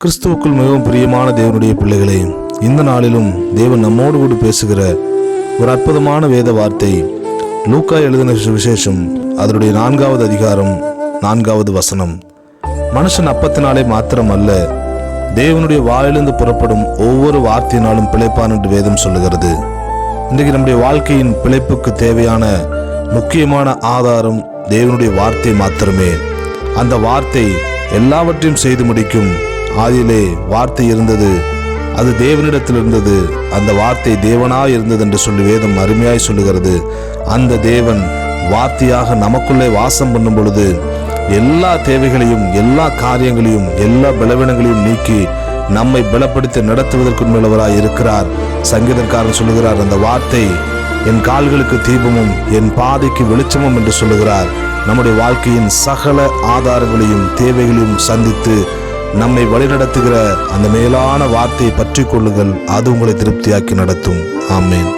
கிறிஸ்துவுக்குள் மிகவும் பிரியமான தேவனுடைய பிள்ளைகளே, இந்த நாளிலும் தேவன் நம்மோடு கூட பேசுகிற ஒரு அற்புதமான வேத வார்த்தை லூக்கா எழுதின சுவிசேஷம் அதனுடைய 4வது அதிகாரம் 4வது வசனம். மனுஷன் அப்பத்தினாலே மாத்திரம் அல்ல, தேவனுடைய வாயிலிருந்து புறப்படும் ஒவ்வொரு வார்த்தையினாலும் பிழைப்பான் என்று வேதம் சொல்லுகிறது. இன்றைக்கு நம்முடைய வாழ்க்கையின் பிழைப்புக்கு தேவையான முக்கியமான ஆதாரம் தேவனுடைய வார்த்தை மாத்திரமே. அந்த வார்த்தை எல்லாவற்றையும் செய்து முடிக்கும். ஆதியிலே வார்த்தை இருந்தது, அது தேவனிடத்தில் இருந்தது, அந்த வார்த்தை தேவனாய் இருந்தது என்று சொல்லி வேதம் அருமையாய் சொல்லுகிறது. அந்த தேவன் வார்த்தையாக நமக்குள்ளே வாசம் பண்ணும் பொழுது எல்லா தேவைகளையும், எல்லா காரியங்களையும், எல்லா பலவீனங்களையும் நீக்கி நம்மை பலப்படுத்தி நடத்துவதற்குள்ளவராய் இருக்கிறார். சங்கீதக்காரன் சொல்லுகிறார், அந்த வார்த்தை என் கால்களுக்கு தீபமும் என் பாதைக்கு வெளிச்சமும் என்று சொல்லுகிறார். நம்முடைய வாழ்க்கையின் சகல ஆதாரங்களையும் தேவைகளையும் சந்தித்து நம்மை வழிநடத்துகிற அந்த மேலான வார்த்தையை பற்றி கொள்ளுங்கள். அது உங்களை திருப்தியாக்கி நடத்தும். ஆமென்.